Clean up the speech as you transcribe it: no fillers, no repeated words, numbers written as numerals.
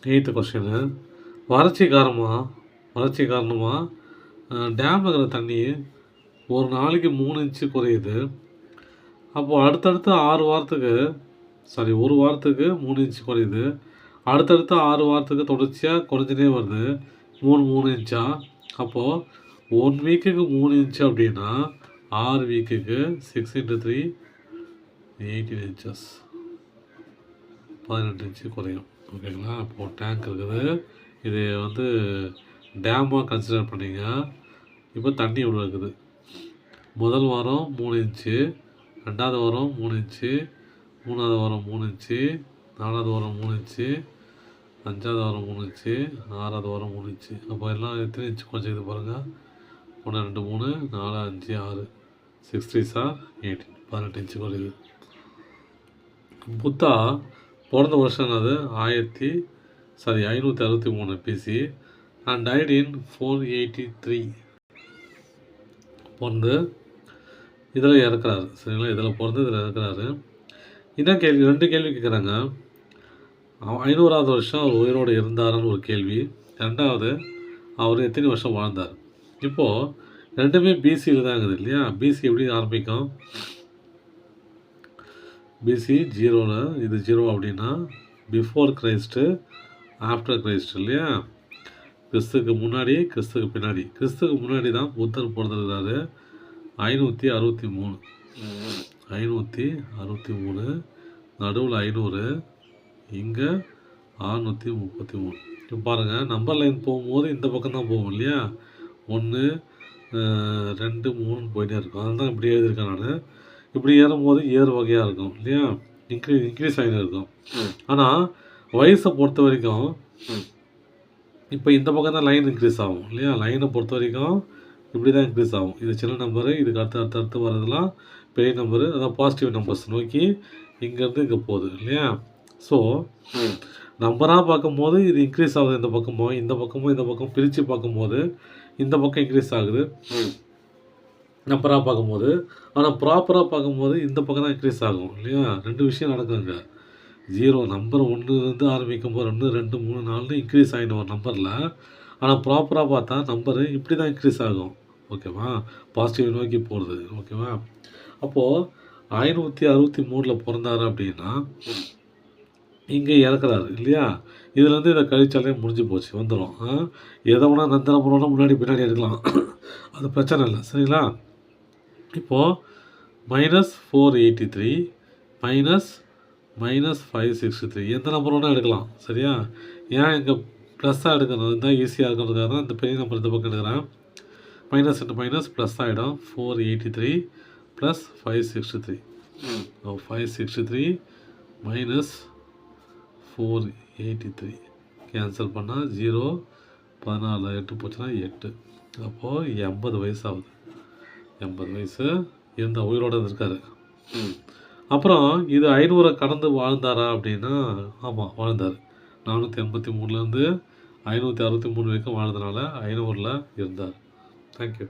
Eighth question. வறட்சி காரணமாக டேமில் இருக்கிற தண்ணி ஒரு நாளைக்கு 3 இன்ச்சு குறையுது. அப்போது அடுத்தடுத்து 6 வாரத்துக்கு ஒரு வாரத்துக்கு 3 இன்ச்சு குறையுது. அடுத்தடுத்து 6 வாரத்துக்கு தொடர்ச்சியாக குறைஞ்சினே வருது. 3 இன்ச்சா. அப்போது 1 வீக்குக்கு 3 இன்ச்சு அப்படின்னா 6 வீக்குக்கு 6 × 3 18 இன்ச்சஸ், 18 இன்ச்சு குறையும். ஓகேங்களா? இப்போது டேங்க் இருக்குது, இது வந்து டேமாக கன்சிடர் பண்ணிங்க. இப்போ தண்ணி இவ்வளோ இருக்குது. முதல் வாரம் 3 இன்ச்சு, 2வது வாரம் 3 இன்ச்சு, 3வது வாரம் 3 இன்ச்சு, 4வது வாரம் 3 இன்ச்சு, 5வது வாரம் 3 இன்ச்சு, 6வது வாரம் 3 இன்ச்சு. அப்போ எல்லாம் எத்தனை இன்ச்சு குறைச்சிக்குது பாருங்கள். 1 2 3 4 5 6 6 3 18 18 இன்ச்சு குறையுது. புத்தா பிறந்த வருஷம் என்னது? 563 பிசி அண்ட் டைட் இன் 483. பிறந்து இதில் இறக்குறாரு. சரிங்களா? இதில் பிறந்து இதில் இறக்குறாரு. இதான் கேள்வி. 2 கேள்வி கேட்குறாங்க. 500வது வருஷம் அவர் உயிரோடு இருந்தாரான்னு ஒரு கேள்வி. 2வது அவர் எத்தனை வருஷம் வாழ்ந்தார். இப்போது ரெண்டுமே பிசியில் தான் இருக்குது இல்லையா? பிசி எப்படி ஆரம்பிக்கும்? பிசி 0ல், இது 0 அப்படின்னா பிஃபோர் கிரைஸ்ட்டு, ஆஃப்டர் கிரைஸ்ட் இல்லையா? கிறிஸ்துக்கு முன்னாடி, கிறிஸ்துக்கு பின்னாடி. கிறிஸ்துக்கு முன்னாடி தான் புத்தர் பிறந்திருக்கிறாரு. 563 563, நடுவில் 500, இங்கே 633. இப்போ பாருங்கள், நம்பர் லைன் போகும்போது இந்த பக்கம் தான் போகும் இல்லையா? 1 2 3 போயிட்டே இருக்கும். அதனால தான் இப்படி எழுதியிருக்கேன் நான். இப்படி ஏறும்போது ஏறு வகையாக இருக்கும் இல்லையா? இன்க்ரீஸ் ஆகிட்டு இருக்கும். ஆனால் வயசை பொறுத்த வரைக்கும் இப்போ இந்த பக்கம் தான் லைன் இன்க்ரீஸ் ஆகும் இல்லையா? லைனை பொறுத்த வரைக்கும் இப்படி தான் இன்க்ரீஸ் ஆகும். இது சின்ன நம்பரு, இதுக்கு அடுத்து வர்றதுலாம் பெரிய நம்பரு, அதான் பாசிட்டிவ் நம்பர்ஸ் நோக்கி இங்கேருந்து இங்கே போகுது இல்லையா? ஸோ நம்பராக பார்க்கும்போது இது இன்க்ரீஸ் ஆகுது. இந்த பக்கமும் இந்த பக்கம் பிரித்து பார்க்கும்போது இந்த பக்கம் இன்க்ரீஸ் ஆகுது நம்பராக பார்க்கும்போது. ஆனால் ப்ராப்பராக பார்க்கும்போது இந்த பக்கம் தான் இன்க்ரீஸ் ஆகும் இல்லையா? 2 விஷயம் நடக்குங்க. 0 நம்பர் 1லேருந்து ஆரம்பிக்கும் போது 2 2 3 4 இன்க்ரீஸ் ஆகிடும் ஒரு நம்பரில். ஆனால் ப்ராப்பராக பார்த்தா நம்பரு இப்படி தான் இன்க்ரீஸ் ஆகும். ஓகேவா? பாசிட்டிவ் நோக்கி போகிறது. ஓகேவா? அப்போது 563 பிறந்தாரு அப்படின்னா இங்கே இறக்குறாரு இல்லையா? இதுலேருந்து இதை கழிச்சாலே முடிஞ்சு போச்சு, வந்துடும். எதை வேணா நந்தனம் பண்ணோன்னா முன்னாடி பின்னாடி எடுக்கலாம், அது பிரச்சனை இல்லை. சரிங்களா? இப்போது -483 -563 எந்த நம்பர் வேணால் எடுக்கலாம். சரியா? ஏன் இங்கே ப்ளஸ்ஸாக எடுக்கணும்? இதுதான் ஈஸியாக இருக்கிறதுக்காக தான் இந்த பெரிய நம்பர் இந்த பக்கம் எடுக்கிறேன். மைனஸ் இன்ட்டு மைனஸ் ப்ளஸ் ஆகிடும். 483 + 563. 563 - 483 கேன்சல் பண்ணால் 0, 14 8 போச்சுன்னா 8. அப்போது 80 வயசு ஆகுது. 80 வயசு இருந்த உயிரோடு இருந்திருக்காரு. அப்புறம் இது 500 கடந்து வாழ்ந்தாரா அப்படின்னா ஆமாம், வாழ்ந்தார். 483லேருந்து 563 வரைக்கும் வாழ்ந்தனால 500ல் இருந்தார். தேங்க்யூ.